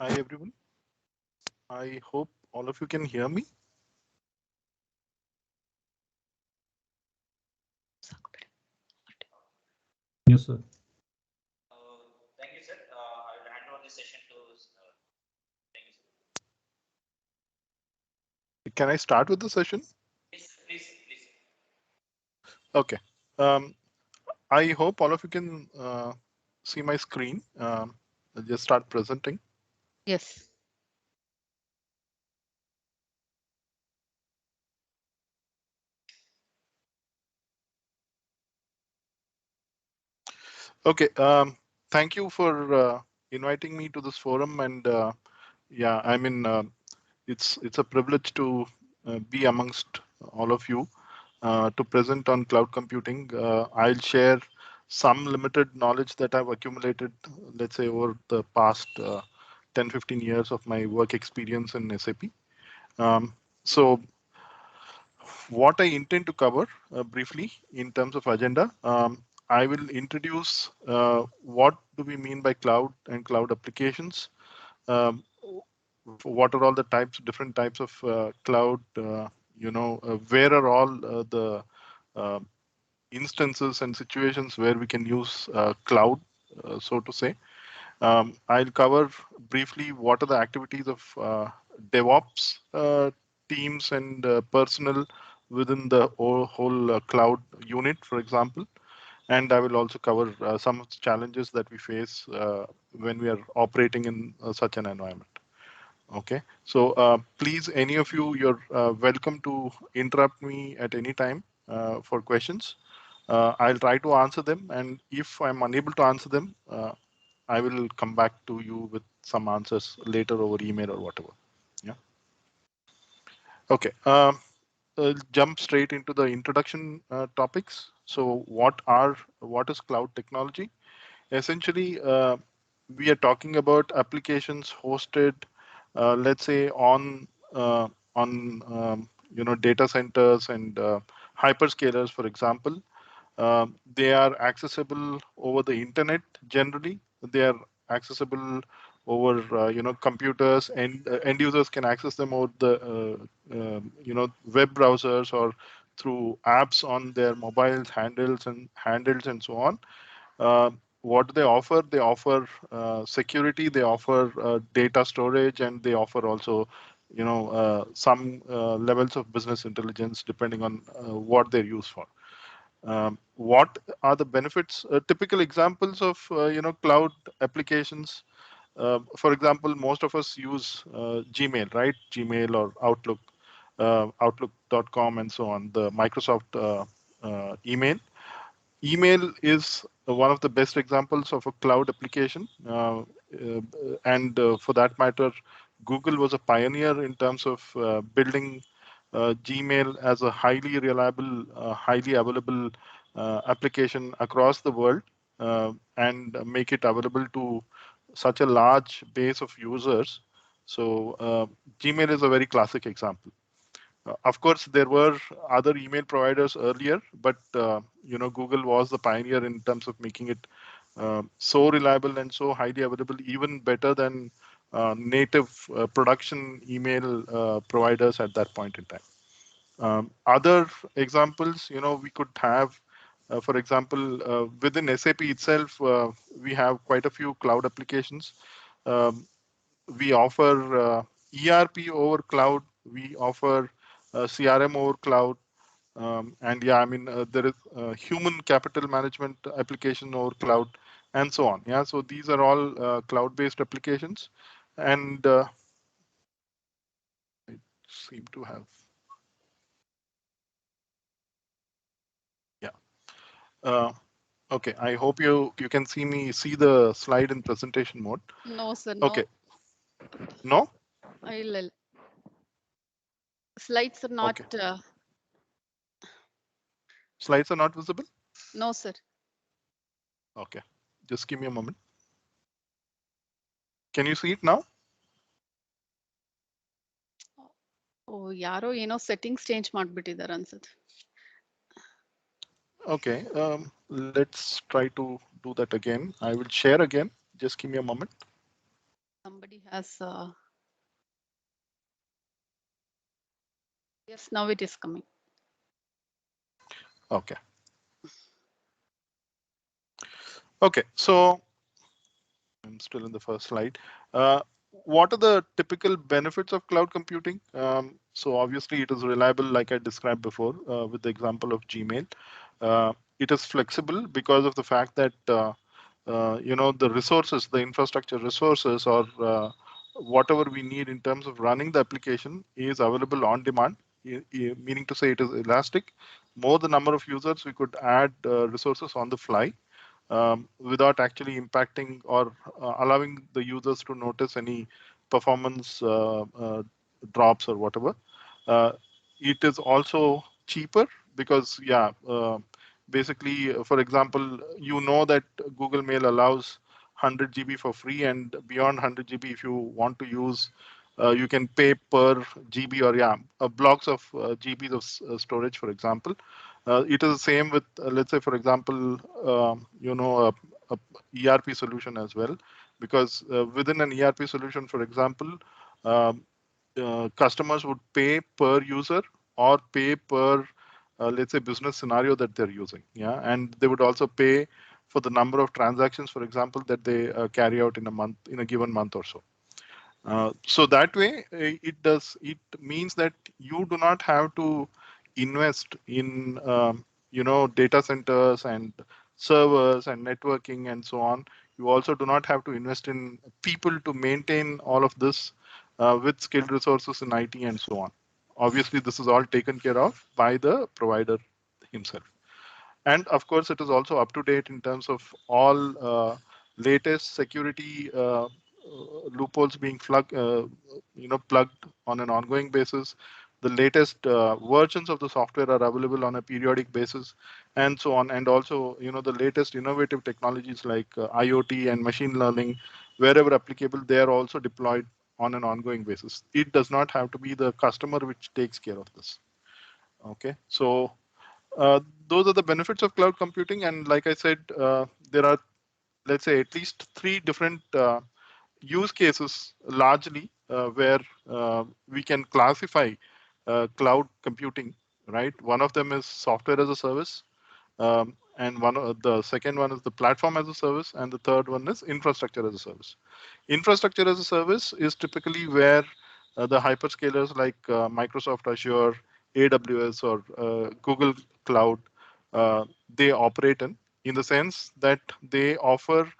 Hi everyone. I hope all of you can hear me. Yes, sir. Thank you, sir. I will hand over the session to. Thank you, sir. Can I start with the session? Yes, please, please. Okay. Um, I hope all of you can see my screen. I'll just start presenting. Yes. Okay. Thank you for inviting me to this forum, and yeah, I mean it's a privilege to be amongst all of you to present on cloud computing. I'll share some limited knowledge that I've accumulated, let's say, over the past 10-15 years of my work experience in SAP. So what I intend to cover briefly in terms of agenda, I will introduce what do we mean by cloud and cloud applications. Um, what are all the different types of cloud? Where are all the uh, instances and situations where we can use cloud, so to say. I'll cover briefly what are the activities of DevOps teams and personnel within the whole cloud unit, for example. And I will also cover some of the challenges that we face when we are operating in such an environment. Okay, so please, any of you, you're welcome to interrupt me at any time for questions. I'll try to answer them, and if I'm unable to answer them, I will come back to you with some answers later over email or whatever. Yeah. Okay. Jump straight into the introduction topics. So, what is cloud technology? Essentially, we are talking about applications hosted, let's say, on data centers and hyperscalers, for example. They are accessible over the internet generally. They are accessible over computers, and end users can access them over the web browsers or through apps on their mobiles, handles and so on. What do they offer? They offer security, they offer data storage, and they offer also, some levels of business intelligence depending on what they're used for. What are the benefits? Typical examples of cloud applications. For example, most of us use Gmail, right? Gmail or Outlook, Outlook.com, and so on. The Microsoft email. Email is one of the best examples of a cloud application, and for that matter, Google was a pioneer in terms of building Gmail as a highly reliable, highly available application across the world, and make it available to such a large base of users. So Gmail is a very classic example. Of course, there were other email providers earlier, but Google was the pioneer in terms of making it so reliable and so highly available, even better than native production email providers at that point in time. Other examples, we could have, for example, within SAP itself, we have quite a few cloud applications. Um, we offer ERP over cloud. We offer CRM over cloud. And yeah, I mean, there is human capital management application over cloud and so on. Yeah, so these are all cloud-based applications. And I seem to have, yeah. Uh, okay, I hope you can see the slide in presentation mode. No, sir. Okay, No. no? I'll, slides are not. Okay, slides are not visible? No, sir. Okay, just give me a moment. Can you see it now? Oh, ಯಾರೋ ಏನೋ settings change ಮಾಡ್ಬಿಟ್ಟಿದ್ದಾರೆ ಅನ್ಸುತ್ತೆ. Okay, let's try to do that again. I will share again. Just give me a moment. Somebody as yes, now it is coming. Okay. Okay. So I'm still in the first slide. What are the typical benefits of cloud computing? So obviously it is reliable, like I described before with the example of Gmail. It is flexible because of the fact that the resources, the infrastructure resources, or whatever we need in terms of running the application is available on demand. Meaning to say, it is elastic. More the number of users, we could add resources on the fly without actually impacting or allowing the users to notice any performance drops or whatever. Uh, it is also cheaper because, yeah, basically, for example, you know that Google Mail allows 100 GB for free, and beyond 100 GB, if you want to use, you can pay per GB or yeah, blocks of GBs of storage, for example. It is the same with, let's say, for example, a ERP solution as well, because within an ERP solution, for example, um, customers would pay per user or pay per, let's say, business scenario that they're using. Yeah, and they would also pay for the number of transactions, for example, that they carry out in a month, in a given month or so. So that way, it means that you do not have to invest in data centers and servers and networking and so on. You also do not have to invest in people to maintain all of this with skilled resources in IT and so on. Obviously, this is all taken care of by the provider himself. And of course, it is also up to date in terms of all latest security loopholes being plugged on an ongoing basis. The latest versions of the software are available on a periodic basis, and so on. And also, the latest innovative technologies like IoT and machine learning, wherever applicable, they are also deployed on an ongoing basis. It does not have to be the customer which takes care of this. Okay, so uh, those are the benefits of cloud computing. And like I said, there are, let's say, at least three different use cases largely where we can classify cloud computing, right? One of them is software as a service. And the second one is the platform as a service. And the third one is infrastructure as a service. Infrastructure as a service is typically where the hyperscalers like Microsoft Azure, AWS, or Google Cloud, they operate in the sense that they offer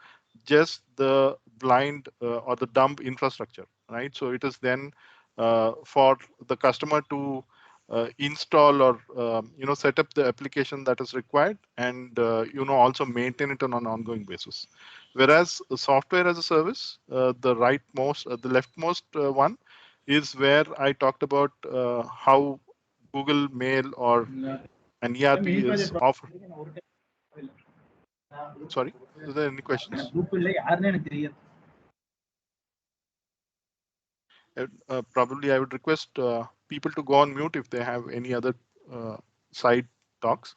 just the blind or the dumb infrastructure, right? So it is then for the customer to install or set up the application that is required, and also maintain it on an ongoing basis. Whereas software as a service, the leftmost one, is where I talked about how Google Mail or an ERP is offered. Sorry, is there any questions? Probably I would request people to go on mute if they have any other side talks.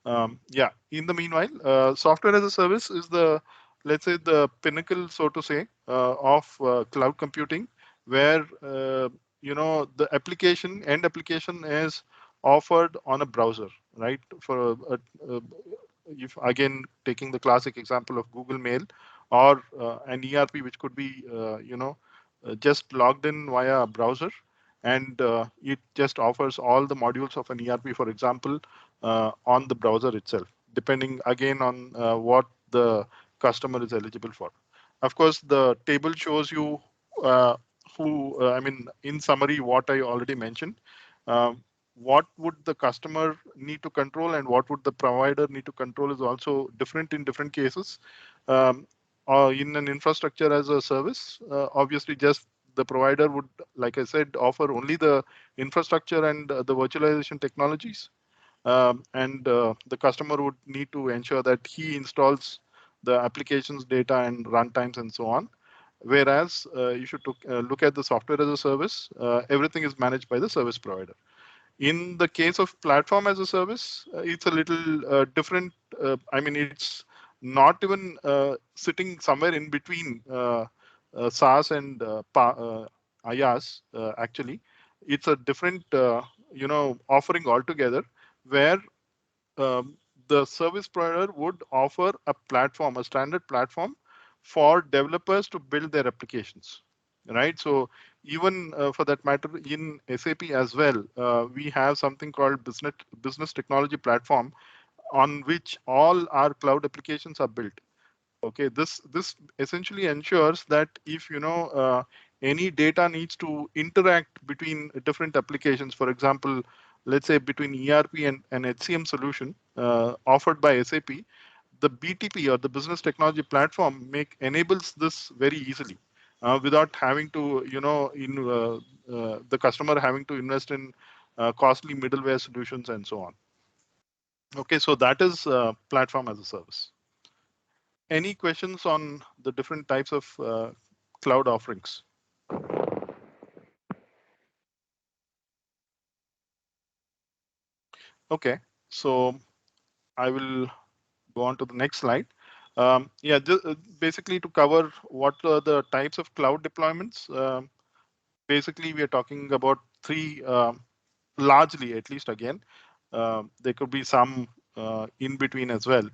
Yeah, in the meanwhile, software as a service is the, let's say, the pinnacle, so to say, of cloud computing, where the end application is offered on a browser, right? If again taking the classic example of Google Mail or an ERP, which could be just logged in via a browser, and it just offers all the modules of an ERP, for example, on the browser itself, depending again on what the customer is eligible for. Of course, the table shows you in summary, what I already mentioned. What would the customer need to control and what would the provider need to control is also different in different cases. In an infrastructure as a service, obviously just the provider would, like I said, offer only the infrastructure and the virtualization technologies. And the customer would need to ensure that he installs the applications, data, and runtimes, and so on. Whereas you should look at the software as a service, everything is managed by the service provider. In the case of platform as a service, it's a little different. It's not even sitting somewhere in between SaaS and IaaS. Actually, it's a different offering altogether, where um, the service provider would offer a platform, a standard platform for developers to build their applications, right? So even for that matter, in SAP as well, we have something called business technology platform, on which all our cloud applications are built. Okay, this essentially ensures that if any data needs to interact between different applications, for example, let's say between ERP and an HCM solution offered by SAP, the BTP or the business technology platform enables this very easily, without having to the customer having to invest in costly middleware solutions and so on. Okay, so that is platform as a service. Any questions on the different types of cloud offerings? Okay, so I will go on to the next slide. Yeah, basically to cover what are the types of cloud deployments. Basically, we are talking about three, largely at least again. There could be some in between as well.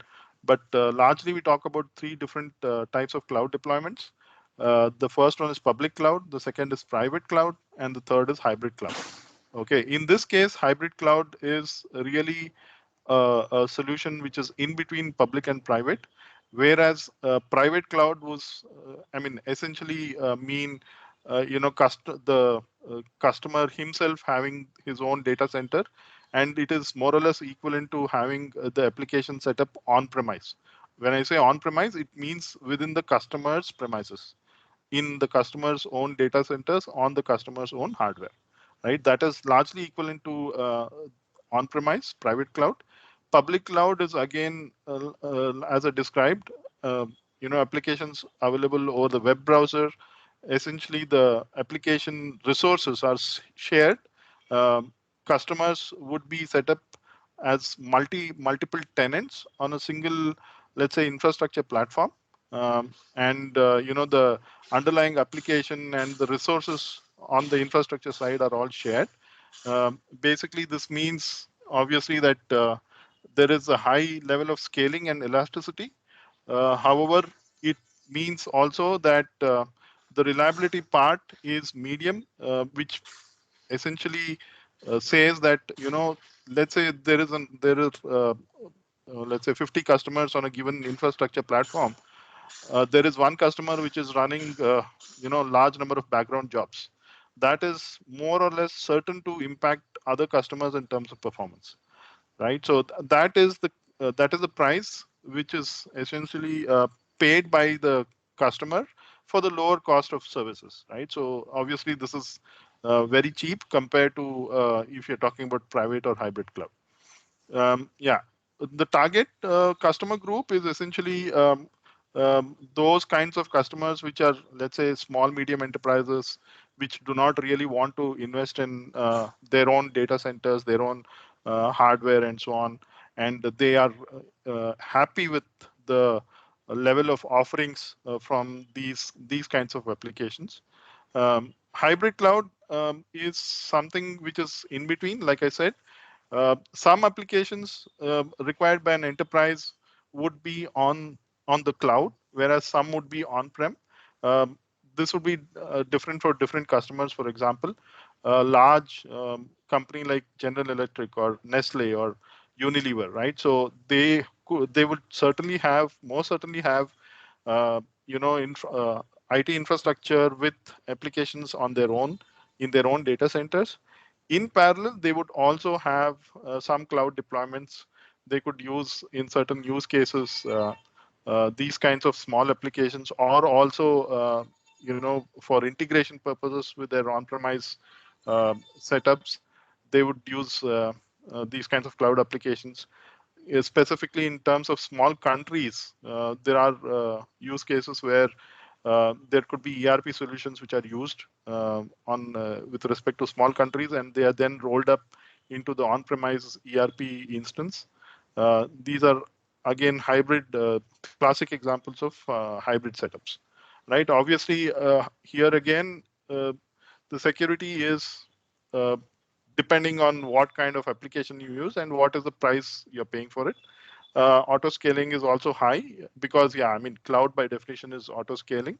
But largely, we talk about three different types of cloud deployments. The first one is public cloud, the second is private cloud, and the third is hybrid cloud. Okay, in this case, hybrid cloud is really a solution which is in between public and private, whereas private cloud was, essentially mean, the customer himself having his own data center, and it is more or less equivalent to having the application set up on premise. When I say on premise, it means within the customer's premises, in the customer's own data centers, on the customer's own hardware, right? That is largely equivalent to on-premise private cloud. Public cloud is again, as I described, applications available over the web browser. Essentially, the application resources are shared. Um, Customers would be set up as multiple tenants on a single, let's say, infrastructure platform, and the underlying application and the resources on the infrastructure side are all shared. Basically, this means obviously that there is a high level of scaling and elasticity. However, it means also that the reliability part is medium, which essentially says that, let's say let's say 50 customers on a given infrastructure platform. There is one customer which is running large number of background jobs. That is more or less certain to impact other customers in terms of performance, right? So that is the price which is essentially paid by the customer for the lower cost of services, right? So obviously this is very cheap compared to if you're talking about private or hybrid cloud. Yeah, the target customer group is essentially those kinds of customers which are, let's say, small, medium enterprises, which do not really want to invest in their own data centers, their own hardware, and so on, and they are happy with the level of offerings from these kinds of applications. Hybrid cloud is something which is in between, like I said. Some applications required by an enterprise would be on the cloud, whereas some would be on-prem. This would be different for different customers. For example, a large company like General Electric or Nestle or Unilever, right? So they would most certainly have IT infrastructure with applications on their own in their own data centers. In parallel, they would also have some cloud deployments they could use in certain use cases. These kinds of small applications, or also, for integration purposes with their on-premise setups, they would use these kinds of cloud applications. Specifically in terms of small countries, there are use cases where there could be ERP solutions which are used on with respect to small countries, and they are then rolled up into the on-premise ERP instance. These are again hybrid, classic examples of hybrid setups. right? Obviously, here again, the security is depending on what kind of application you use and what is the price you're paying for it. Auto scaling is also high because, yeah, I mean, cloud by definition is auto scaling.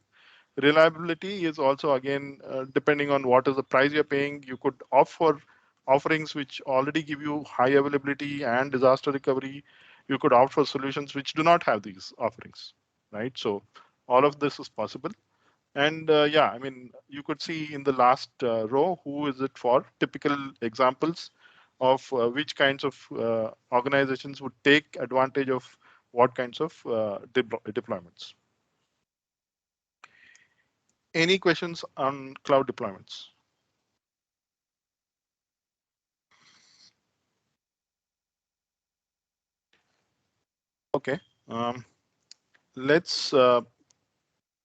Reliability is also again depending on what is the price you're paying. You could opt for offerings which already give you high availability and disaster recovery. You could opt for solutions which do not have these offerings, right? So all of this is possible. And yeah, I mean, you could see in the last row, who is it for? Typical examples of which kinds of organizations would take advantage of what kinds of deployments. Any questions on cloud deployments? Okay, let's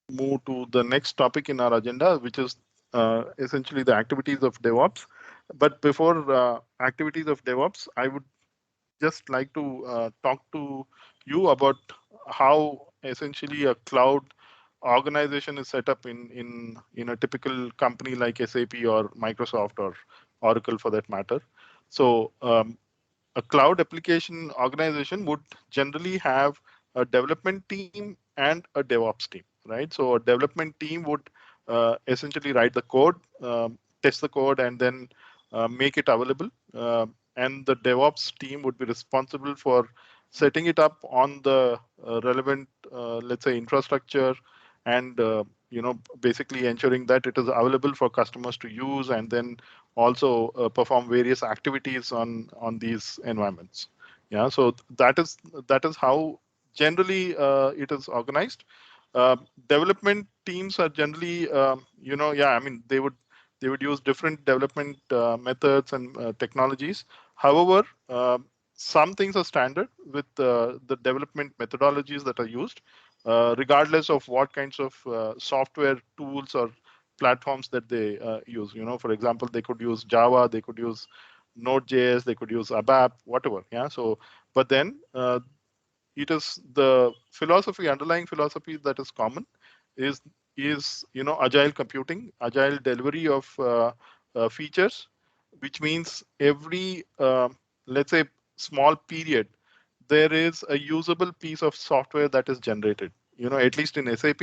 move to the next topic in our agenda, which is essentially the activities of DevOps. But before activities of DevOps, I would just like to talk to you about how essentially a cloud organization is set up in a typical company like SAP or Microsoft or Oracle for that matter. So a cloud application organization would generally have a development team and a DevOps team, right? So a development team would essentially write the code, test the code, and then make it available. And the DevOps team would be responsible for setting it up on the relevant, let's say, infrastructure, and basically ensuring that it is available for customers to use, and then also perform various activities on these environments. Yeah, so that is how generally it is organized. Development teams are generally, yeah, I mean, they would use different development methods and technologies. However, some things are standard with the development methodologies that are used, regardless of what kinds of software tools or platforms that they use. For example, they could use Java, they could use Node.js, they could use ABAP, whatever. Yeah. So, but then it is the philosophy, underlying philosophy that is common, is agile computing, agile delivery of features, which means every let's say small period there is a usable piece of software that is generated. At least in SAP,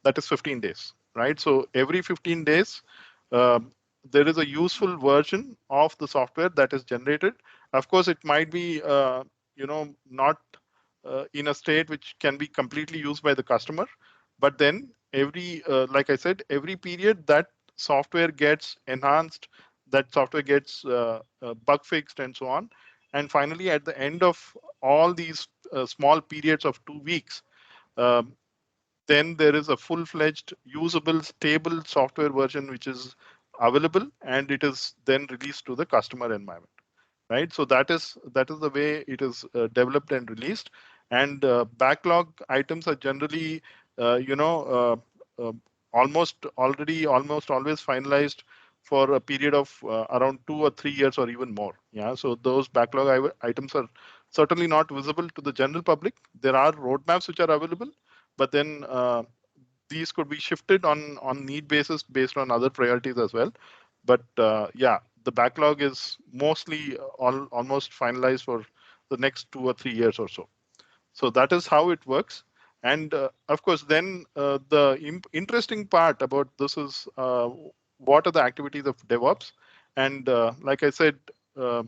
that is 15 days, right? So every 15 days, there is a useful version of the software that is generated. Of course, it might be, not in a state which can be completely used by the customer, but then like I said, every period that software gets enhanced, that software gets bug fixed and so on. And finally, at the end of all these small periods of 2 weeks, um, then there is a full-fledged, usable, stable software version which is available, and it is then released to the customer environment, right? So that is the way it is developed and released. And backlog items are generally, uh, you know, uh, almost always finalized for a period of around 2 or 3 years or even more. Yeah. So those backlog items are certainly not visible to the general public. There are roadmaps which are available, but then these could be shifted on need basis based on other priorities as well. But yeah, the backlog is mostly almost finalized for the next 2 or 3 years or so. So that is how it works. And of course, then the interesting part about this is what are the activities of DevOps. And like I said, the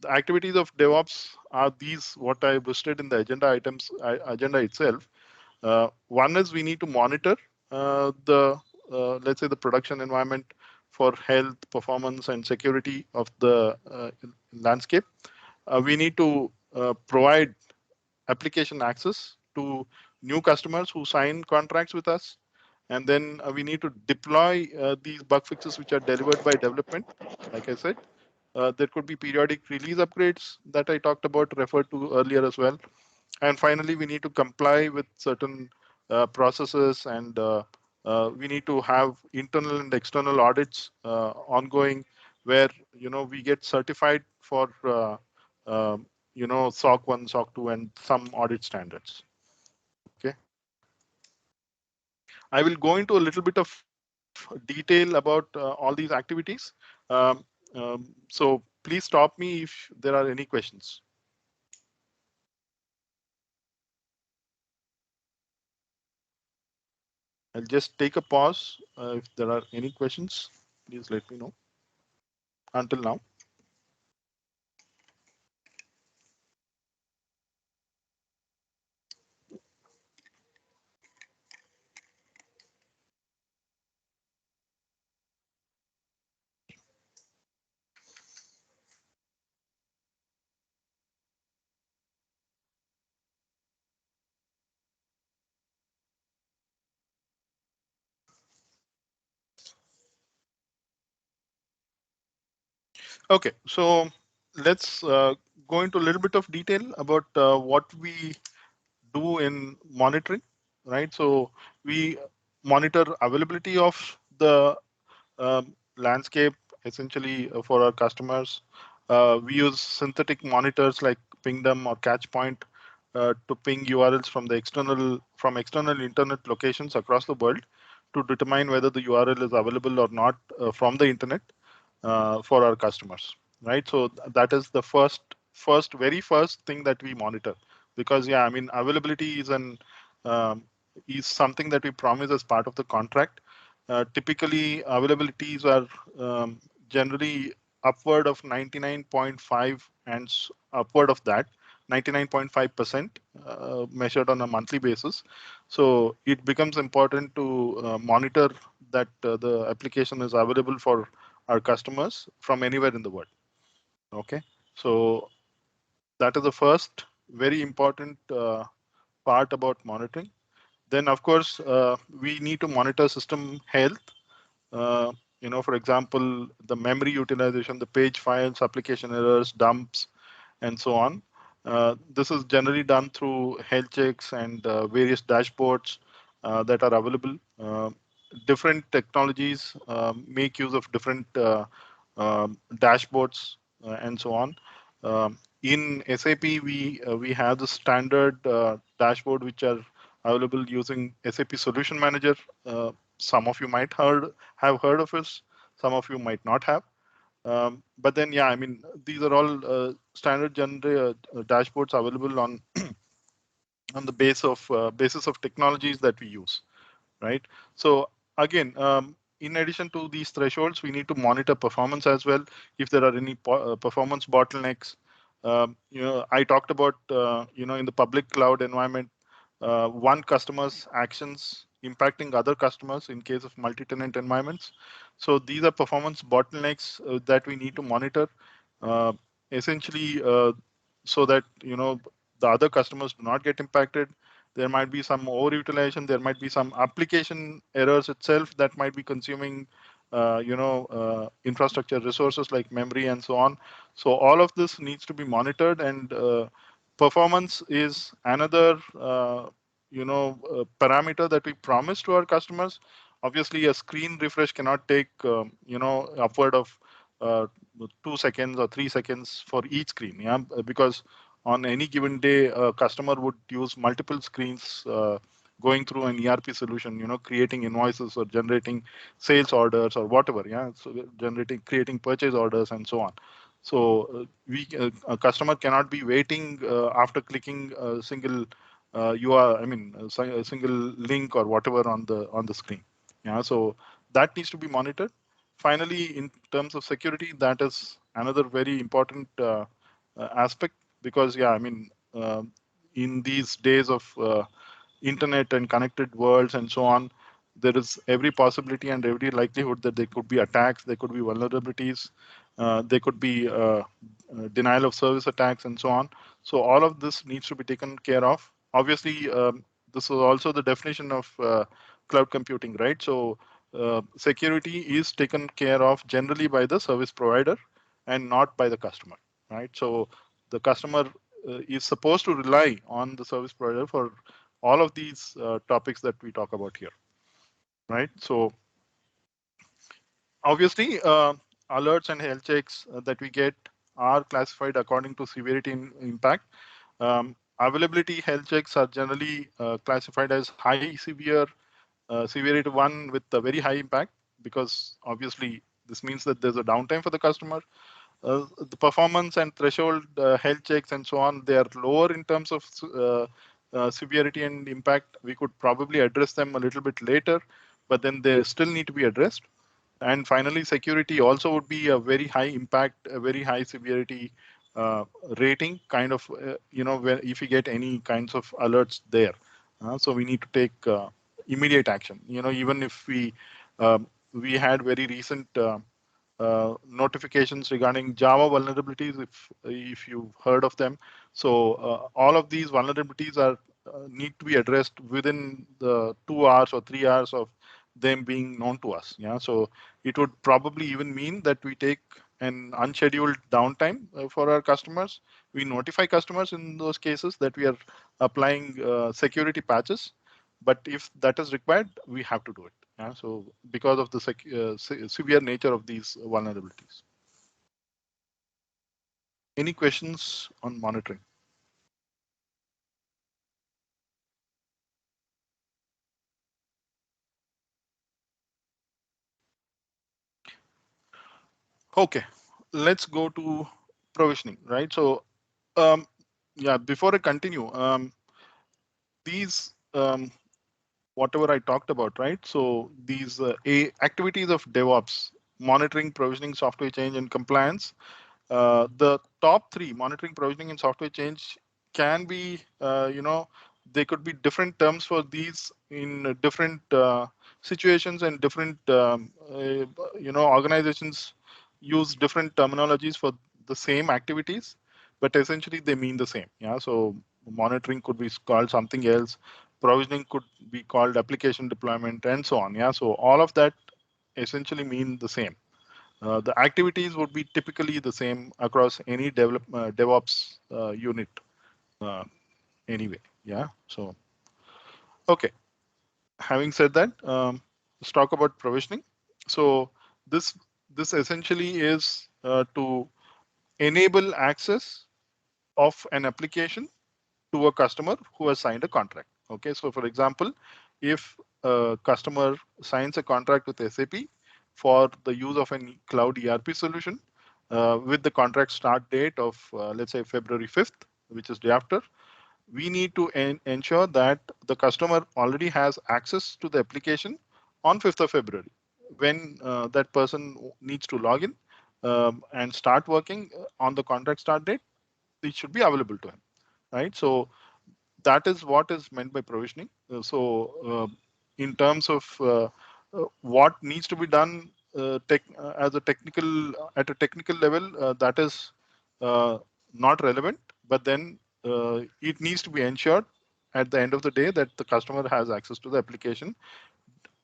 activities of DevOps are these what I listed in the agenda itself. One is we need to monitor the let's say the production environment for health, performance, and security of the landscape. We need to provide application access to new customers who sign contracts with us, and then we need to deploy these bug fixes which are delivered by development. Like I said, there could be periodic release upgrades that I talked about, referred to earlier as well. And finally, we need to comply with certain processes, and we need to have internal and external audits ongoing, where we get certified for SOC 1, SOC 2, and some audit standards. Okay. I will go into a little bit of detail about all these activities. Um, so please stop me if there are any questions. I'll just take a pause. If there are any questions, please let me know. Until now. Okay, so let's go into a little bit of detail about what we do in monitoring, right? So we monitor availability of the landscape essentially for our customers. We use synthetic monitors like Pingdom or Catchpoint to ping URLs from external internet locations across the world to determine whether the URL is available or not from the internet for our customers, right? So that is the very first thing that we monitor, because yeah, I mean availability um, is something that we promise as part of the contract. Typically, availabilities are generally upward of 99.5 and upward of that, 99.5% measured on a monthly basis. So it becomes important to monitor that the application is available for our customers from anywhere in the world. Okay, so that is the first very important part about monitoring. Then, of course, we need to monitor system health. Uh, for example, the memory utilization, the page files, application errors, dumps, and so on. This is generally done through health checks and various dashboards that are available. Different technologies make use of different dashboards and so on. In SAP, we have the standard dashboard which are available using SAP Solution Manager. Some of you might have heard of it. Some of you might not have. But then, yeah, I mean, these are all standard dashboards available on the basis of technologies that we use, right? So again, in addition to these thresholds, we need to monitor performance as well. If there are any performance bottlenecks, I talked about in the public cloud environment, one customer's actions impacting other customers in case of multi-tenant environments. So these are performance bottlenecks that we need to monitor, uh, essentially, so that the other customers do not get impacted. There might be some overutilization. There might be some application errors itself that might be consuming, infrastructure resources like memory and so on. So all of this needs to be monitored, and performance is another, parameter that we promise to our customers. Obviously, a screen refresh cannot take, upward of uh, 2 seconds or 3 seconds for each screen. Yeah, because on any given day, a customer would use multiple screens going through an ERP solution, creating invoices or generating sales orders or whatever. Yeah, so creating purchase orders and so on. So a customer cannot be waiting after clicking a single a single link or whatever on the screen. Yeah, so that needs to be monitored. Finally, in terms of security, that is another very important aspect, because yeah, I mean, in these days of internet and connected worlds and so on, there is every possibility and every likelihood that there could be attacks, there could be vulnerabilities, there could be denial of service attacks and so on. So all of this needs to be taken care of. Obviously, this is also the definition of cloud computing, right? So security is taken care of generally by the service provider and not by the customer, right? So the customer is supposed to rely on the service provider for all of these topics that we talk about here, right? So obviously, alerts and health checks that we get are classified according to severity and impact. Availability health checks are generally classified as high, severe, severity 1 with a very high impact, because obviously this means that there's a downtime for the customer. The performance and threshold health checks and so on, they are lower in terms of severity and impact. We could probably address them a little bit later, but then they still need to be addressed. And finally, security also would be a very high impact, a very high severity rating, kind of, where if you get any kinds of alerts there. So we need to take immediate action. Even if we had very recent notifications regarding Java vulnerabilities, if you've heard of them. So all of these vulnerabilities are need to be addressed within the 2 hours or 3 hours of them being known to us. Yeah, so it would probably even mean that we take an unscheduled downtime for our customers. We notify customers in those cases that we are applying security patches, but if that is required, we have to do it. Yeah, so because of the severe nature of these vulnerabilities. Any questions on monitoring? Okay, let's go to provisioning, right? So, yeah, before I continue, these whatever I talked about, right? So these activities of DevOps, monitoring, provisioning, software change, and compliance. The top three, monitoring, provisioning, and software change, can be, they could be different terms for these in different situations, and different, organizations use different terminologies for the same activities, but essentially they mean the same. Yeah, so monitoring could be called something else, provisioning could be called application deployment, and so on. Yeah, so all of that essentially mean the same. The activities would be typically the same across any DevOps unit uh, anyway. Yeah. So, okay. Having said that, let's talk about provisioning. So this this essentially is to enable access of an application to a customer who has signed a contract. Okay. So for example, if a customer signs a contract with SAP for the use of a cloud ERP solution with the contract start date of, let's say, February 5th, which is day after, we need to ensure that the customer already has access to the application on 5th of February, when that person needs to log in and start working on the contract start date. It should be available to him, right? So that is what is meant by provisioning. In terms of what needs to be done as a technical at a technical level, that is not relevant. But then it needs to be ensured at the end of the day that the customer has access to the application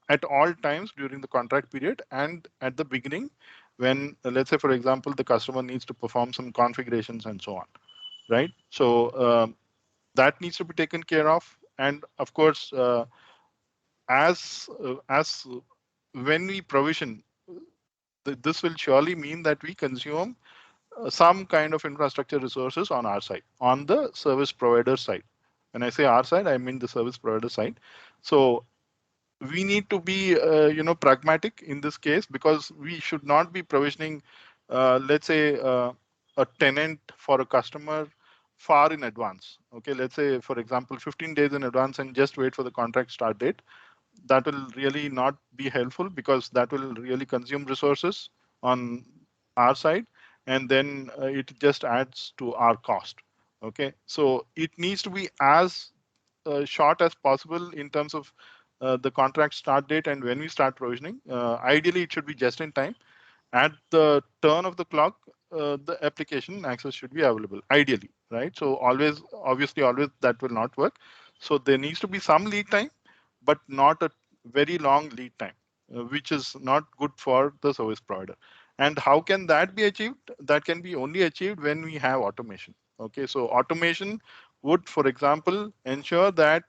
at all times during the contract period, and at the beginning when, let's say, for example, the customer needs to perform some configurations and so on, right? So that needs to be taken care of. And of course, as when we provision, this will surely mean that we consume some kind of infrastructure resources on our side, on the service provider side. When I say our side, I mean the service provider side. So we need to be pragmatic in this case, because we should not be provisioning, let's say, a tenant for a customer far in advance. Okay, let's say, for example, 15 days in advance, and just wait for the contract start date. That will really not be helpful, because that will really consume resources on our side, and then it just adds to our cost. Okay, so it needs to be as short as possible in terms of the contract start date and when we start provisioning. Ideally, it should be just in time. At the turn of the clock, the application access should be available, ideally, right? So always, obviously, always that will not work. So there needs to be some lead time, but not a very long lead time, which is not good for the service provider. And how can that be achieved? That can be only achieved when we have automation. Okay, so automation would, for example, ensure that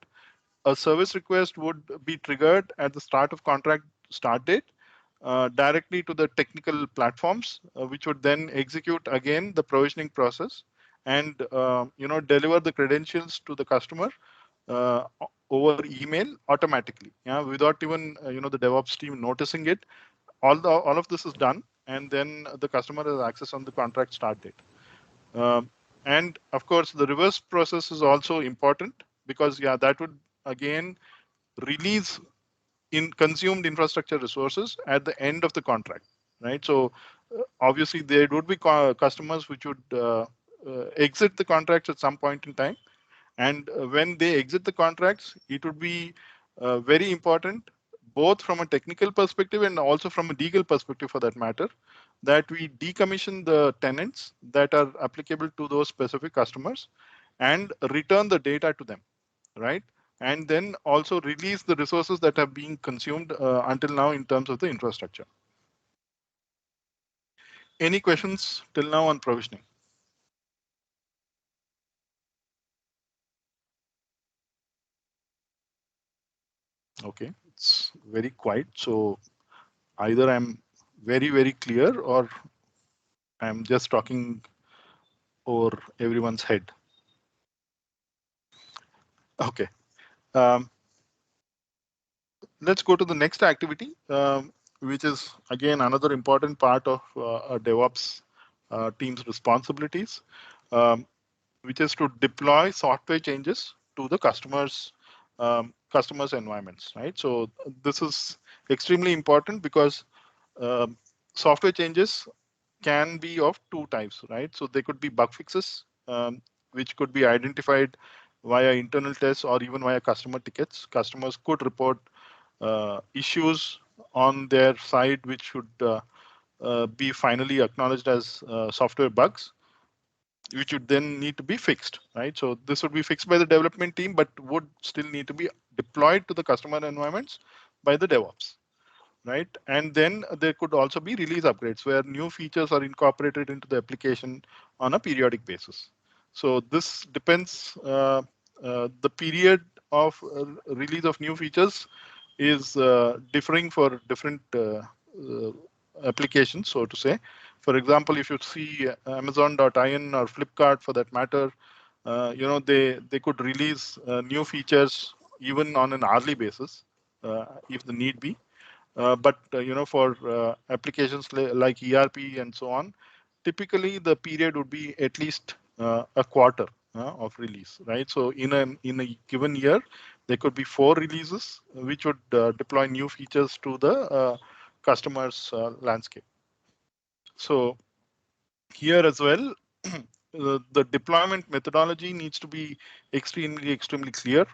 a service request would be triggered at the start of contract start date directly to the technical platforms, which would then execute again the provisioning process, and deliver the credentials to the customer over email automatically, yeah, without even the DevOps team noticing it. All of this is done, and then the customer has access on the contract start date. And of course, the reverse process is also important because yeah, that would again release in consumed infrastructure resources at the end of the contract, right? So obviously there would be customers which would exit the contracts at some point in time, and when they exit the contracts, it would be very important, both from a technical perspective and also from a legal perspective for that matter, that we decommission the tenants that are applicable to those specific customers and return the data to them, right? And then also release the resources that have been consumed until now in terms of the infrastructure. Any questions till now on provisioning? Okay, it's very quiet. So either I'm very, very clear or I'm just talking over everyone's head. Okay. Um, let's go to the next activity, which is again another important part of a DevOps team's responsibilities, um, which is to deploy software changes to the customers' environments, right? So this is extremely important because um, software changes can be of two types, right? So they could be bug fixes, which could be identified via internal tests or even via customer tickets. Customers could report issues on their side, which should be finally acknowledged as software bugs, which would then need to be fixed, right? So this would be fixed by the development team, but would still need to be deployed to the customer environments by the DevOps, right? And then there could also be release upgrades where new features are incorporated into the application on a periodic basis. So this depends, the period of release of new features is differing for different applications, so to say. For example, if you see Amazon.in or Flipkart for that matter, they could release new features even on an hourly basis if the need be. But for applications like ERP and so on, typically the period would be at least a quarter of release, right? So in a given year, there could be 4 releases which would deploy new features to the customer's landscape. So here as well, the deployment methodology needs to be extremely clear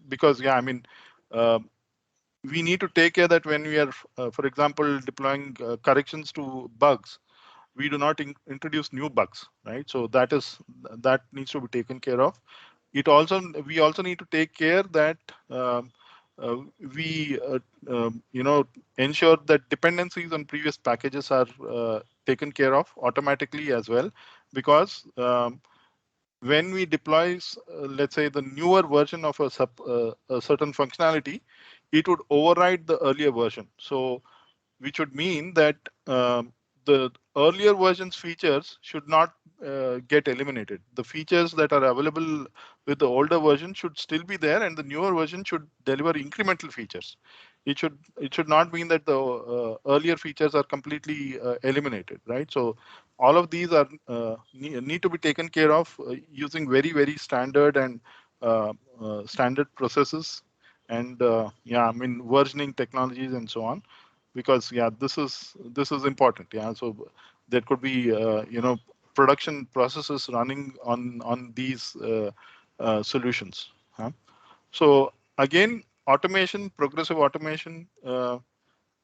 because yeah, I mean. We need to take care that when we are, for example, deploying corrections to bugs, we do not introduce new bugs, right? So that needs to be taken care of. We also need to take care that um, we ensure that dependencies on previous packages are taken care of automatically as well, because when we deploy, let's say, the newer version of a certain functionality, it would override the earlier version. So, which would mean that the earlier version's features should not get eliminated. The features that are available with the older version should still be there, and the newer version should deliver incremental features. It should not mean that the earlier features are completely eliminated, right? So all of these are need to be taken care of using very standard and standard processes, and yeah, I mean versioning technologies and so on, because yeah, this is important. Yeah, so there could be production processes running on these solutions. So again, automation, progressive automation,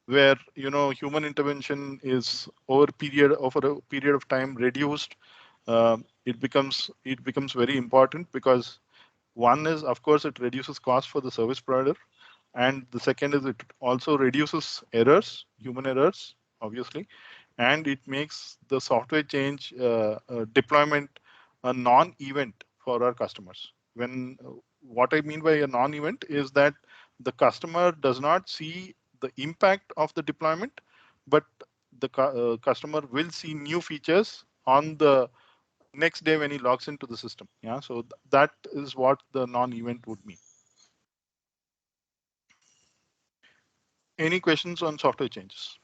where human intervention is over a period of time reduced. It becomes very important because one is, of course, it reduces cost for the service provider, and the second is it also reduces errors, human errors, obviously, and it makes the software change deployment a non-event for our customers. When what I mean by a non-event is that the customer does not see the impact of the deployment, but the customer will see new features on the next day when he logs into the system. Yeah, so that is what the non-event would mean. Any questions on software changes?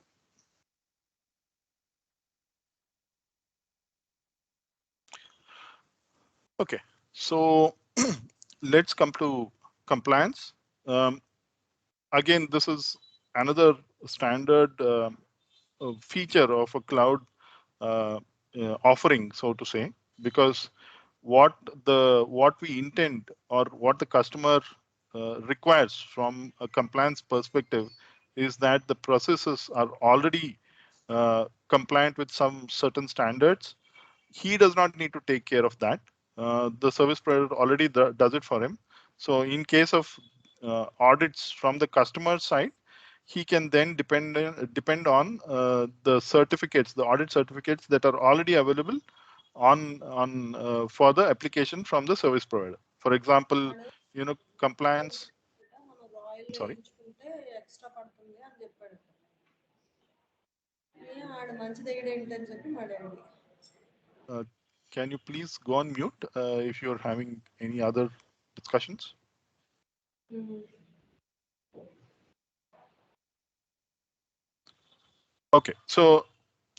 Okay, so let's come to compliance. Again, this is another standard feature of a cloud uh, offering, so to say, because what we intend or what the customer requires from a compliance perspective is that the processes are already compliant with some certain standards. He does not need to take care of that. The service provider already does it for him. So in case of audits from the customer side, he can then depend on the certificates, the audit certificates that are already available on for the application from the service provider. For example, compliance. Sorry. Uh, can you please go on mute if you're having any other discussions? Okay, so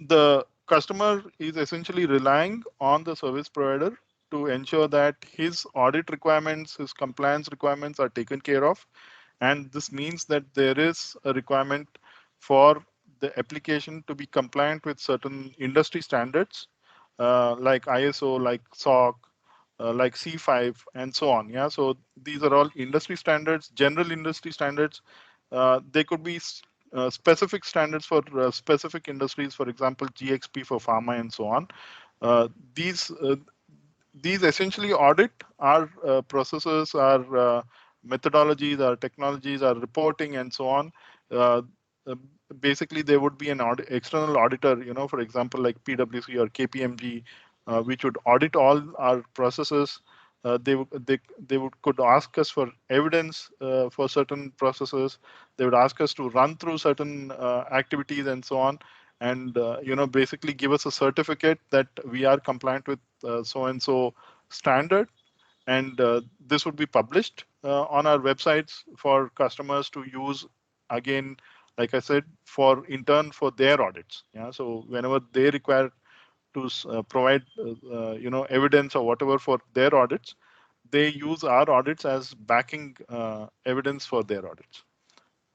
the customer is essentially relying on the service provider to ensure that his audit requirements, his compliance requirements are taken care of. And this means that there is a requirement for the application to be compliant with certain industry standards like ISO, like SOC, like C5, and so on. Yeah, so these are all industry standards, general industry standards. They could be specific standards for specific industries, for example, GXP for pharma and so on. Uh, these uh, these essentially audit our processes, our methodologies, our technologies, our reporting, and so on. Uh, uh, Basically, there would be an external auditor, for example, like PwC or KPMG, which would audit all our processes. They could ask us for evidence for certain processes. They would ask us to run through certain activities and so on, and basically give us a certificate that we are compliant with so and so standard, and this would be published on our websites for customers to use, again, like I said, for in turn for their audits. Yeah, so whenever they require to provide evidence or whatever for their audits, they use our audits as backing evidence for their audits,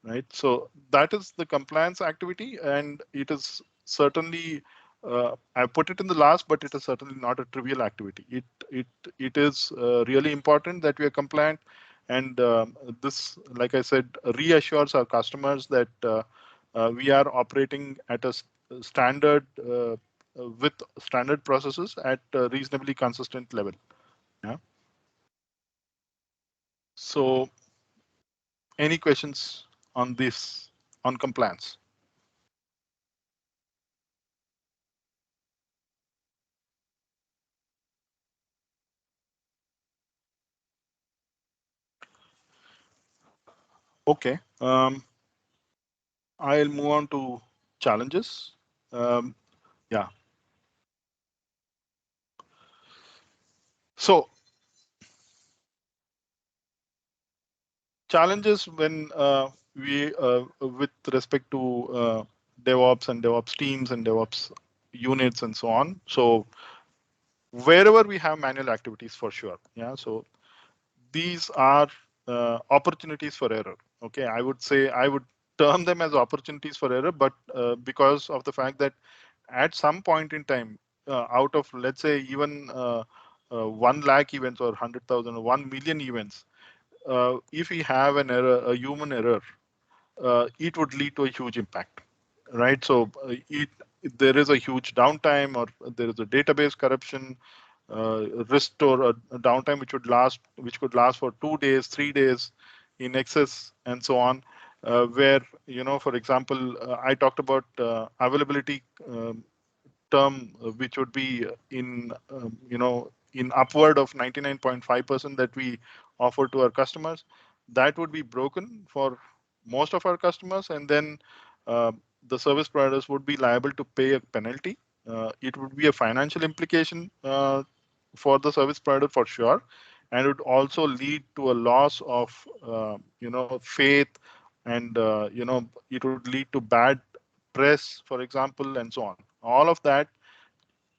right? So that is the compliance activity, and it is certainly, I put it in the last, but it is certainly not a trivial activity. It is really important that we are compliant, and this, like I said, reassures our customers that we are operating at a standard with standard processes at a reasonably consistent level. Yeah. So, any questions on this, on compliance? Okay. I'll move on to challenges. Yeah. So challenges when we, with respect to DevOps and DevOps teams and DevOps units and so on. So wherever we have manual activities, for sure. Yeah. So these are opportunities for error. Okay. I would say I would term them as opportunities for error, but because of the fact that at some point in time, out of, let's say, even 1 lakh events or 100,000 or 1 million events, if we have an error, a human error, it would lead to a huge impact, right? So there is a huge downtime, or there is a database corruption, restore a downtime which could last for 2 days, 3 days in excess, and so on. Where, for example, I talked about availability term, which would be in in upward of 99.5% that we offer to our customers. That would be broken for most of our customers, and then uh, the service providers would be liable to pay a penalty. It would be a financial implication for the service provider, for sure, and it would also lead to a loss of faith and it would lead to bad press, for example, and so on. All of that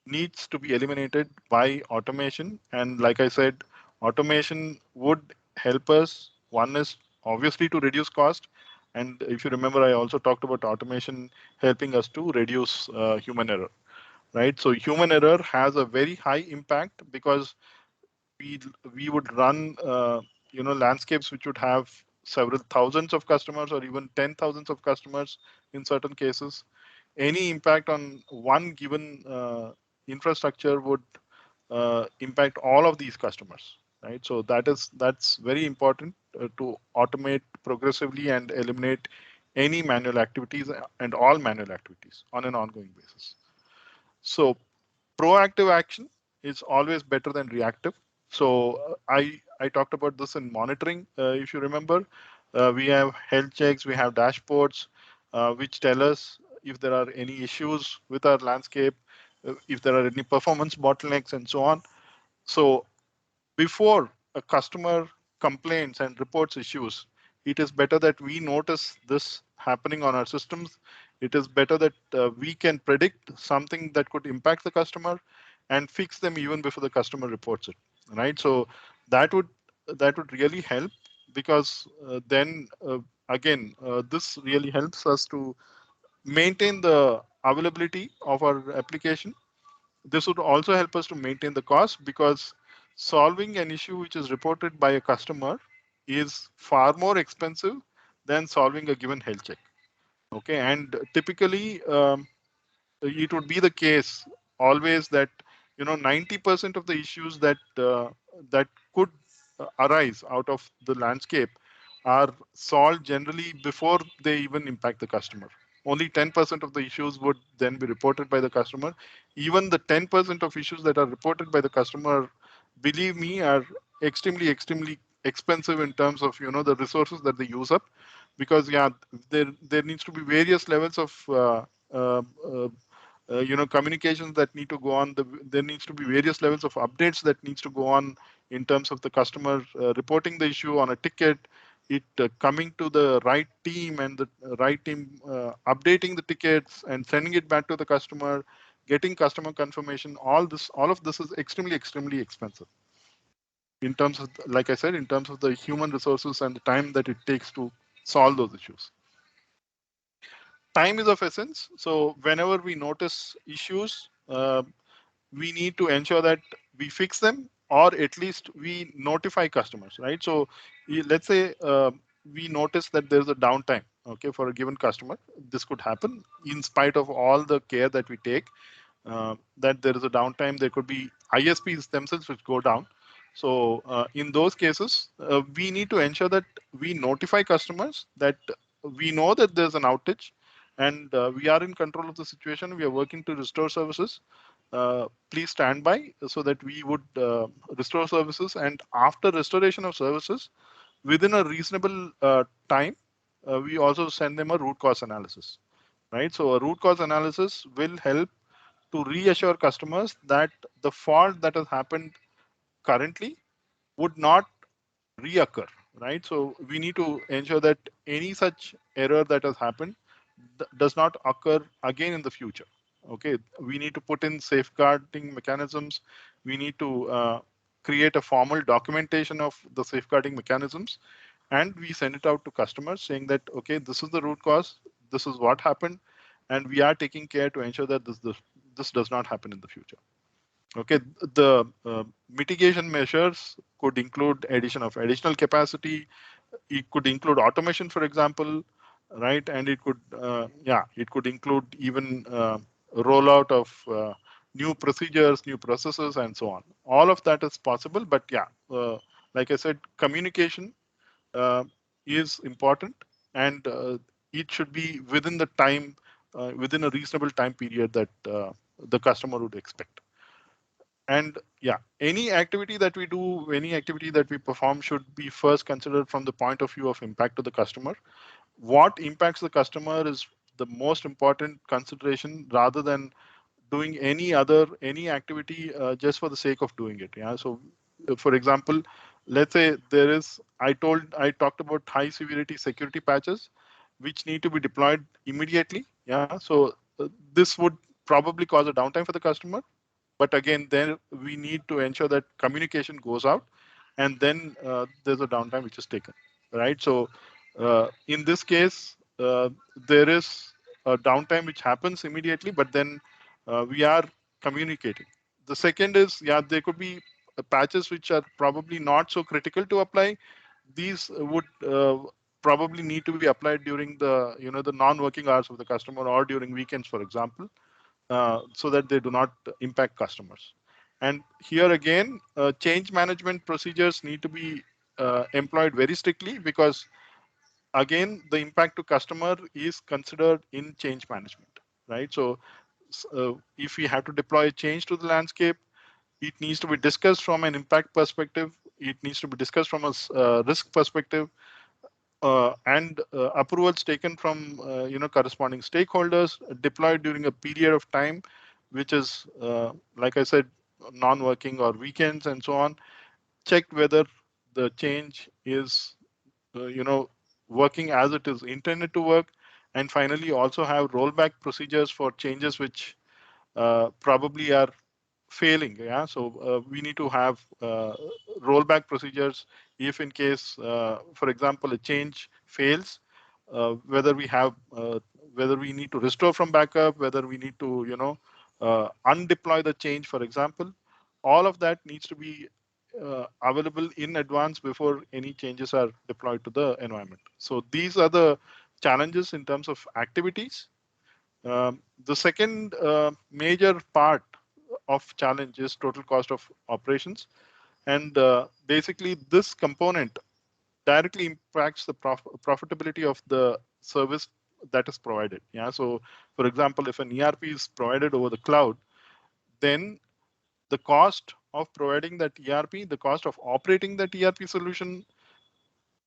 needs to be eliminated by automation. And like I said, automation would help us. One is obviously to reduce cost. And if you remember, I also talked about automation helping us to reduce human error, right? So human error has a very high impact because we we would run landscapes which would have several thousands of customers or even 10,000s of customers in certain cases. Any impact on one given infrastructure would impact all of these customers, right? So that's very important to automate progressively and eliminate any manual activities and all manual activities on an ongoing basis. So proactive action is always better than reactive. So I talked about this in monitoring. If you remember, we have health checks, we have dashboards, which tell us if there are any issues with our landscape, if there are any performance bottlenecks, and so on. So before a customer complains and reports issues, it is better that we notice this happening on our systems. It is better that we can predict something that could impact the customer and fix them even before the customer reports it, right? So that would that would really help because then again this really helps us to maintain the availability of our application. This would also help us to maintain the cost because solving an issue which is reported by a customer is far more expensive than solving a given health check. Okay, and typically it would be the case always that 90% of the issues that could arise out of the landscape are solved generally before they even impact the customer. Only 10% of the issues would then be reported by the customer. Even the 10% of issues that are reported by the customer, believe me, are extremely expensive in terms of the resources that they use up, because yeah, there needs to be various levels of uh, uh, communications that need to go on. There needs to be various levels of updates that needs to go on in terms of the customer reporting the issue on a ticket, it coming to the right team, and the right team updating the tickets and sending it back to the customer, getting customer confirmation. All of this is extremely expensive in terms of, like I said, in terms of the human resources and the time that it takes to solve those issues. Time is of essence. So whenever we notice issues, we need to ensure that we fix them, or at least we notify customers, right? So let's say we notice that there's a downtime, okay, for a given customer. This could happen in spite of all the care that we take, that there is a downtime. There could be ISPs themselves which go down. So in those cases, we need to ensure that we notify customers that we know that there's an outage, and we are in control of the situation. We are working to restore services. Please stand by so that we would restore services. And after restoration of services, within a reasonable time, we also send them a root cause analysis, right? So a root cause analysis will help to reassure customers that the fault that has happened currently would not reoccur, right? So we need to ensure that any such error that has happened does not occur again in the future. Okay, we need to put in safeguarding mechanisms. We need to create a formal documentation of the safeguarding mechanisms, and we send it out to customers saying that, okay, this is the root cause, this is what happened, and we are taking care to ensure that this does not happen in the future. Okay, the mitigation measures could include addition of additional capacity. It could include automation, for example, right? And it could, it could include even rollout of new procedures, new processes, and so on. All of that is possible, but yeah, like I said, communication uh, is important, and it should be within the time, within a reasonable time period that the customer would expect. And yeah, any activity that we do, any activity that we perform should be first considered from the point of view of impact to the customer. What impacts the customer is the most important consideration, rather than doing any activity just for the sake of doing it. Yeah. So for example, let's say there is, I talked about high severity security patches, which need to be deployed immediately. Yeah, so this would probably cause a downtime for the customer. But again, then we need to ensure that communication goes out, and then there's a downtime which is taken, right? So in this case, there is a downtime which happens immediately, but then we are communicating. The second is, yeah, there could be patches which are probably not so critical to apply. These would probably need to be applied during the, the non-working hours of the customer, or during weekends, for example, so that they do not impact customers. And here again, change management procedures need to be employed very strictly, because again, the impact to customer is considered in change management, right? So if we have to deploy a change to the landscape, it needs to be discussed from an impact perspective. It needs to be discussed from a risk perspective, and approvals taken from corresponding stakeholders, deployed during a period of time which is, like I said, non-working or weekends and so on. Checked whether the change is working as it is intended to work, and finally also have rollback procedures for changes which probably are failing. Yeah, so we need to have rollback procedures if in case, for example, a change fails, whether we have whether we need to restore from backup, whether we need to undeploy the change, for example. All of that needs to be available in advance before any changes are deployed to the environment. So these are the challenges in terms of activities. The second major part of challenge is total cost of operations. And basically, this component directly impacts the profitability of the service that is provided. Yeah. So, for example, if an ERP is provided over the cloud, then the cost of providing that ERP, the cost of operating that ERP solution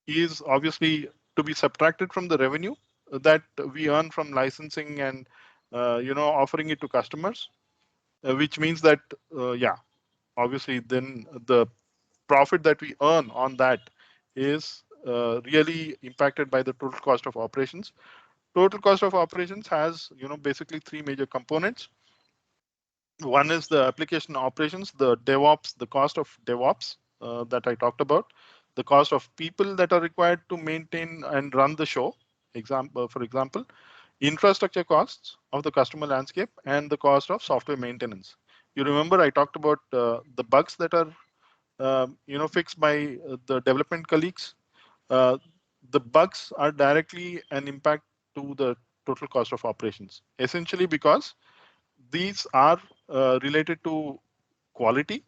is obviously to be subtracted from the revenue that we earn from licensing and offering it to customers, which means that yeah, obviously then the profit that we earn on that is really impacted by the total cost of operations. Total cost of operations has basically three major components. One is the application operations, the DevOps, the cost of DevOps that I talked about, the cost of people that are required to maintain and run the show. For example, infrastructure costs of the customer landscape, and the cost of software maintenance. You remember I talked about the bugs that are fixed by the development colleagues. Uh, the bugs are directly an impact to the total cost of operations, essentially because these are related to quality,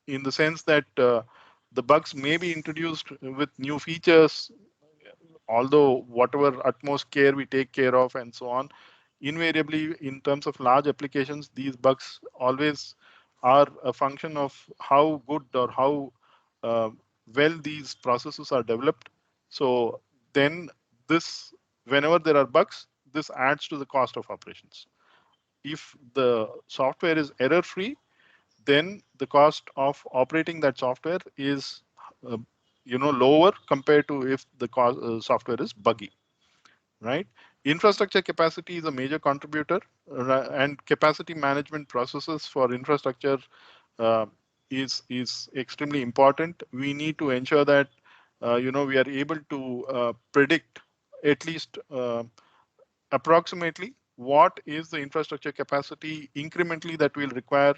in the sense that the bugs may be introduced with new features, although whatever utmost care we take care of and so on, invariably in terms of large applications, these bugs always are a function of how good or how uh, well these processes are developed. So then this, whenever there are bugs, this adds to the cost of operations. If the software is error free, then the cost of operating that software is uh, lower compared to if the software is buggy, right? Infrastructure capacity is a major contributor, and capacity management processes for infrastructure uh, is extremely important. We need to ensure that we are able to predict at least approximately what is the infrastructure capacity incrementally that we'll require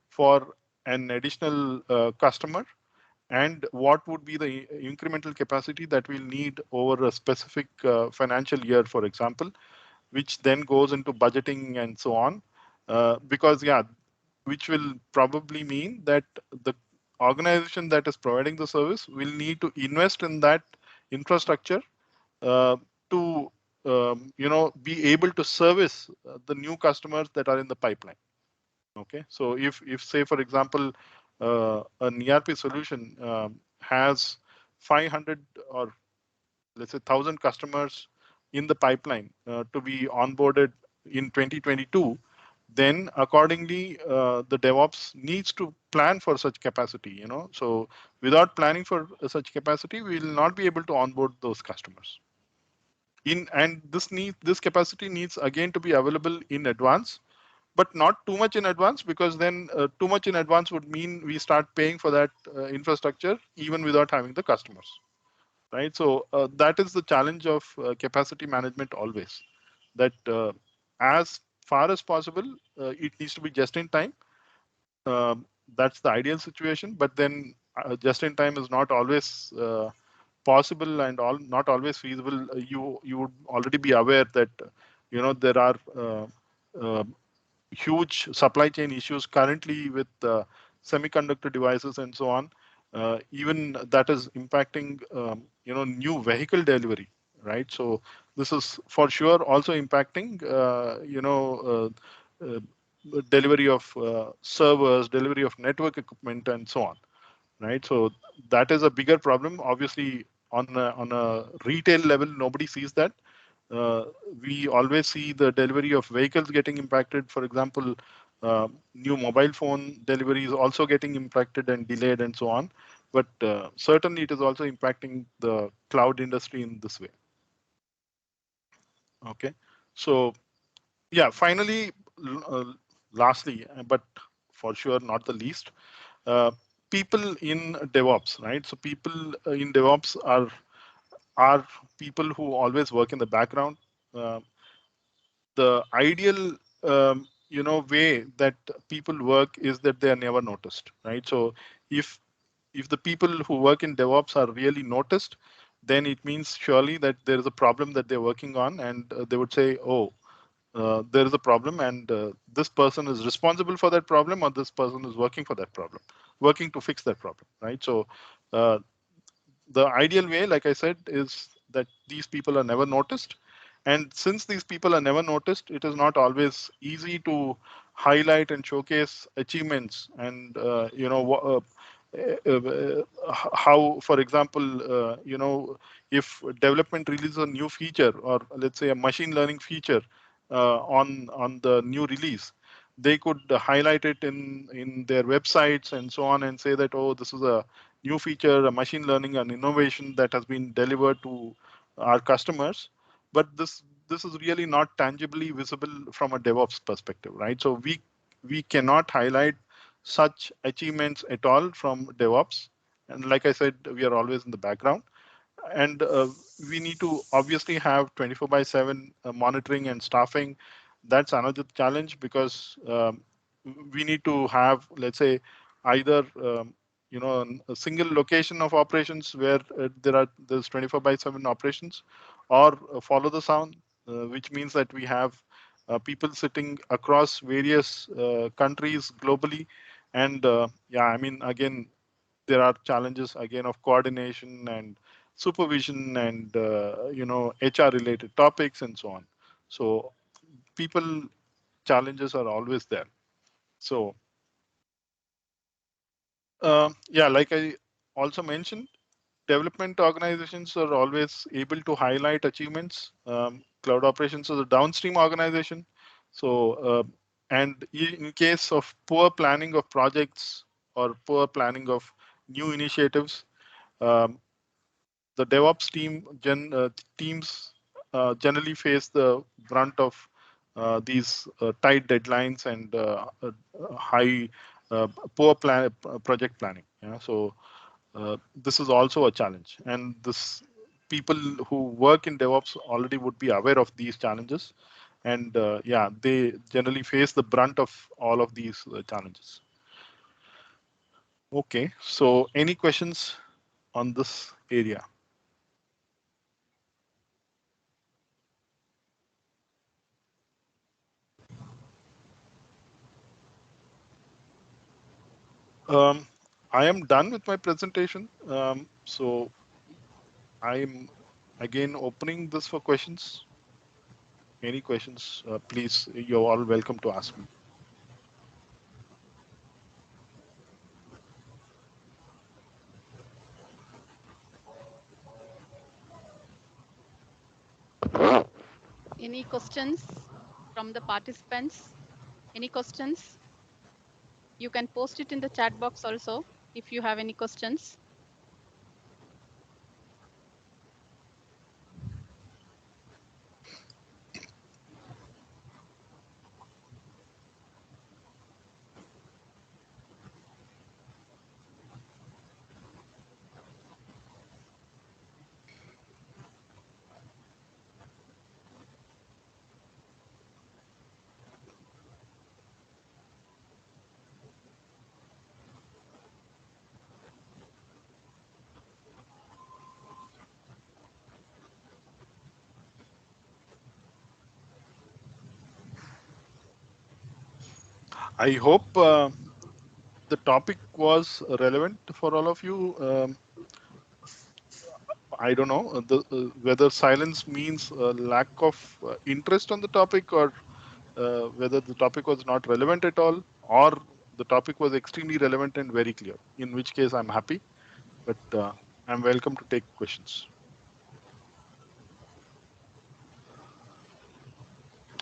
for an additional customer, and what would be the incremental capacity that we'll need over a specific financial year, for example, which then goes into budgeting and so on. Because yeah, which will probably mean that the organization that is providing the service will need to invest in that infrastructure uh, to be able to service the new customers that are in the pipeline. Okay, so if say for example an ERP solution has 500 or let's say 1,000 customers in the pipeline to be onboarded in 2022, then accordingly the DevOps needs to plan for such capacity. So without planning for such capacity, we will not be able to onboard those customers. And this capacity needs again to be available in advance, but not too much in advance, because then too much in advance would mean we start paying for that infrastructure even without having the customers, right? So that is the challenge of capacity management always, that as far as possible it needs to be just in time. um, that's the ideal situation, but then just in time is not always possible and not always feasible. You would already be aware that there are uh, huge supply chain issues currently with semiconductor devices and so on. Even that is impacting new vehicle delivery, right? So this is for sure also impacting delivery of servers, delivery of network equipment, and so on, right? So that is a bigger problem. Obviously, on a retail level, nobody sees that. Uh, we always see the delivery of vehicles getting impacted. For example, new mobile phone delivery is also getting impacted and delayed and so on. But certainly, it is also impacting the cloud industry in this way. Okay, so yeah, finally, lastly, but for sure not the least, uh, people in DevOps, right? So people in DevOps are people who always work in the background. Uh, the ideal way that people work is that they are never noticed, right? So if the people who work in DevOps are really noticed, then it means surely that there is a problem that they're working on, and they would say, oh, there is a problem, and this person is responsible for that problem, or this person is working for that problem, working to fix that problem, right? So uh, the ideal way, like I said, is that these people are never noticed. And since these people are never noticed, it is not always easy to highlight and showcase achievements. And how, for example, if development releases a new feature, or let's say a machine learning feature on the new release, they could highlight it in their websites and so on, and say that, oh, this is a new feature, a machine learning, and innovation that has been delivered to our customers. But this is really not tangibly visible from a DevOps perspective, right? So we cannot highlight such achievements at all from DevOps. And like I said, we are always in the background. And we need to obviously have 24 by 7 monitoring and staffing. That's another challenge, because we need to have, let's say, either a single location of operations where there's 24 by 7 operations, or follow the sound, which means that we have people sitting across various countries globally. And yeah, I mean, again, there are challenges again of coordination and supervision, and HR related topics and so on. So people challenges are always there. So yeah, like I also mentioned, development organizations are always able to highlight achievements. Cloud operations is a downstream organization. So and in case of poor planning of projects or poor planning of new initiatives, um, the DevOps teams generally face the brunt of these tight deadlines and high poor project planning. Yeah? So this is also a challenge, and this people who work in DevOps already would be aware of these challenges, and yeah, they generally face the brunt of all of these challenges. Okay, so any questions on this area? Um, I am done with my presentation. So I'm again opening this for questions. Any questions, please, you're all welcome to ask me. Any questions from the participants? Any questions? You can post it in the chat box also if you have any questions. I hope the topic was relevant for all of you. I don't know whether silence means lack of interest on the topic, or whether the topic was not relevant at all, or the topic was extremely relevant and very clear. In which case, I'm happy, but I'm welcome to take questions.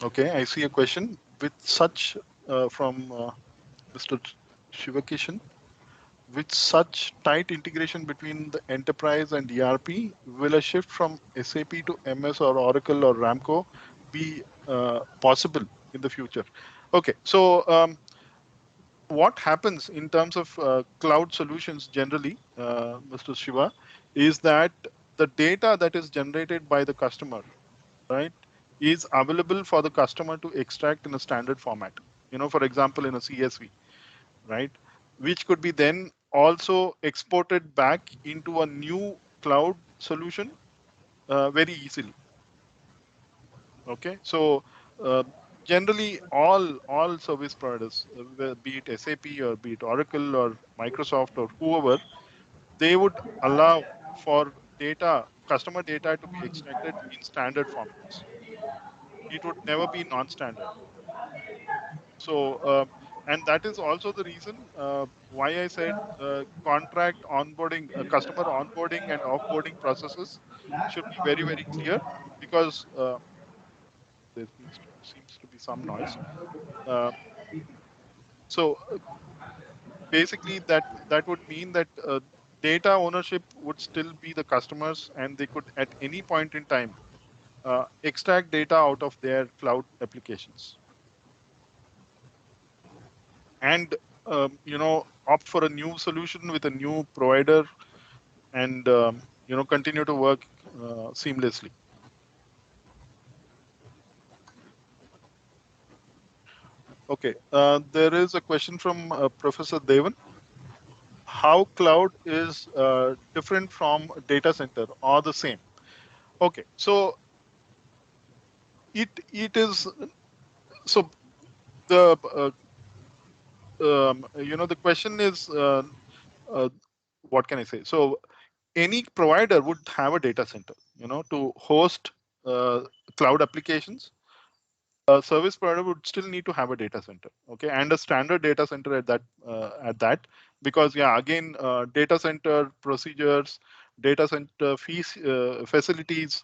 Okay, I see a question with such from Mr. Shivakishan. With such tight integration between the enterprise and ERP, will a shift from SAP to MS or Oracle or Ramco be possible in the future? Okay, so what happens in terms of cloud solutions generally, Mr. Shiva, is that the data that is generated by the customer, right, is available for the customer to extract in a standard format. You know, for example, in a CSV, right? Which could be then also exported back into a new cloud solution very easily. Okay, so generally all service providers, be it SAP or be it Oracle or Microsoft or whoever, they would allow for customer data to be extracted in standard formats. It would never be non-standard. So, and that is also the reason why I said contract onboarding, customer onboarding and offboarding processes should be very, very clear, because there seems to be some noise. Uh, so basically, that would mean that data ownership would still be the customers, and they could at any point in time extract data out of their cloud applications. And opt for a new solution with a new provider, and continue to work seamlessly. Okay, there is a question from Professor Devan. How cloud is different from data center or the same? Okay, so it is, so the the question is, what can I say? So any provider would have a data center, to host cloud applications. A service provider would still need to have a data center, okay, and a standard data center at that, because yeah, again, data center procedures, data center fees, facilities,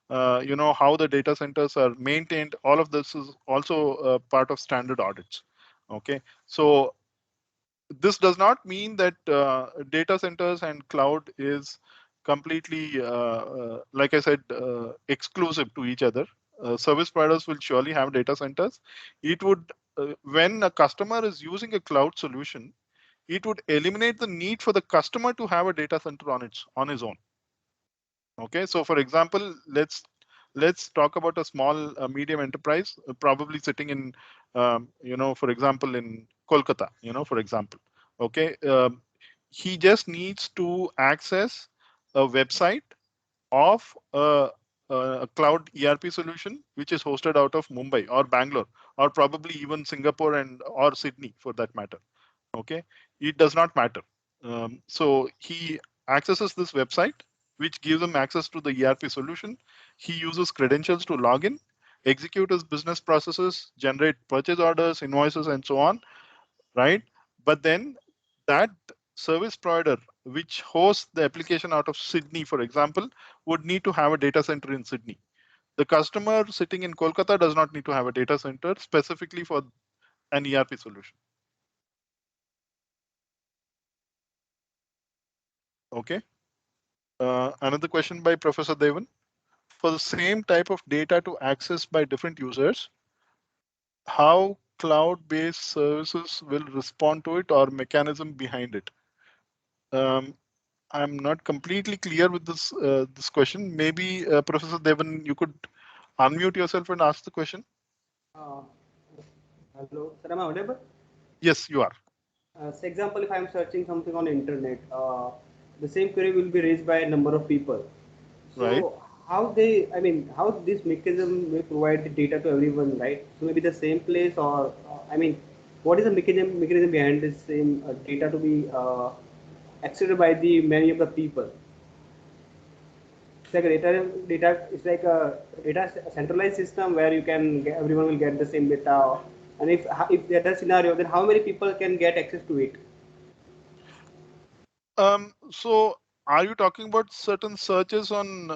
how the data centers are maintained, all of this is also part of standard audits. Okay, so this does not mean that data centers and cloud is completely, like I said, exclusive to each other. Service providers will surely have data centers. It would, when a customer is using a cloud solution, it would eliminate the need for the customer to have a data center on his own. Okay, so for example, let's talk about a small, medium enterprise, probably sitting in, for example, in Kolkata, for example. Okay, he just needs to access a website of a cloud ERP solution which is hosted out of Mumbai or Bangalore, or probably even Singapore and or Sydney for that matter. Okay, it does not matter. So he accesses this website, which gives him access to the ERP solution. He uses credentials to log in, execute his business processes, generate purchase orders, invoices, and so on, right? But then that service provider which hosts the application out of Sydney, for example, would need to have a data center in Sydney. The customer sitting in Kolkata does not need to have a data center specifically for an ERP solution. Okay. Another question by Professor Devan. For the same type of data to access by different users, how cloud-based services will respond to it or mechanism behind it? Um, I'm not completely clear with this question. Maybe Professor Devan, you could unmute yourself and ask the question. Uh, Hello, sir, am I audible? Yes, you are. So example, if I am searching something on internet, the same query will be raised by a number of people. Right. So how this mechanism will provide the data to everyone, right? So maybe the same place, or what is the mechanism behind this same data to be accessed by the many of the people? It's like a data. It's like a data centralized system where you can everyone will get the same data. And if that is scenario, then how many people can get access to it? So are you talking about certain searches on,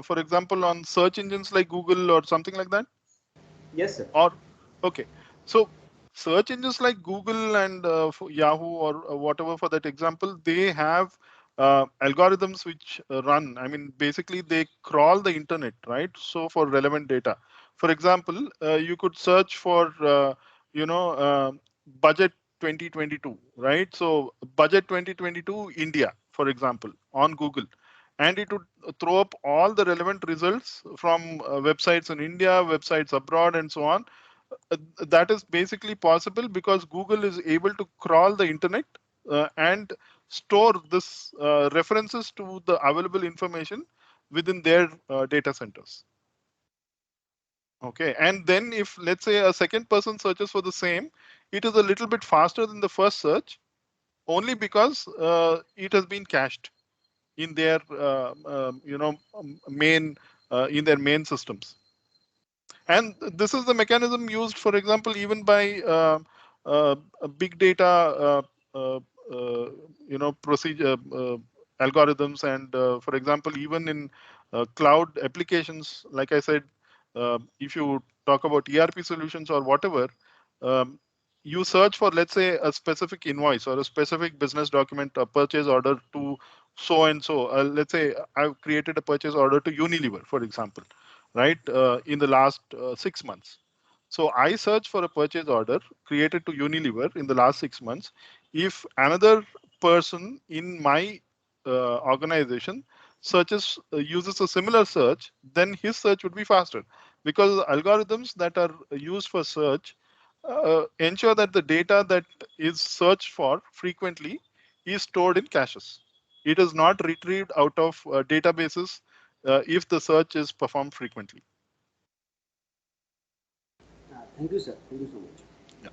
for example, on search engines like Google or something like that? Yes, sir. Or okay, so search engines like Google and Yahoo or whatever for that example, they have algorithms which run. I mean, basically they crawl the internet, right? So for relevant data, for example, you could search for you know budget 2022, right? So budget 2022 India, for example, on Google, and it would throw up all the relevant results from websites in India, websites abroad, and so on. That is basically possible because Google is able to crawl the internet and store this references to the available information within their data centers. Okay, and then if let's say a second person searches for the same, it is a little bit faster than the first search, only because it has been cached in their main in their main systems. And this is the mechanism used, for example, even by big data procedure algorithms, and for example, even in cloud applications, like I said, if you talk about ERP solutions or whatever, um, you search for, let's say, a specific invoice or a specific business document, a purchase order to so and so. Let's say I've created a purchase order to Unilever, for example, right, in the last 6 months. So I search for a purchase order created to Unilever in the last 6 months. If another person in my organization uses a similar search, then his search would be faster, because algorithms that are used for search ensure that the data that is searched for frequently is stored in caches. It is not retrieved out of databases if the search is performed frequently. Thank you, sir. Thank you so much. Yeah.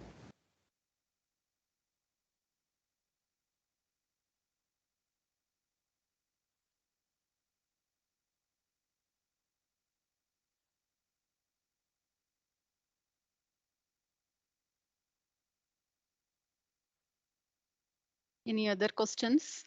Any other questions?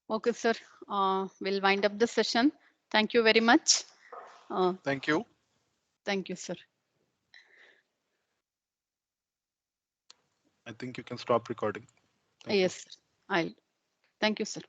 Okay, sir. We'll wind up the session. Thank you very much. Thank you. Thank you, sir. I think you can stop recording. Thank you. Yes, sir. I'll. Thank you, sir.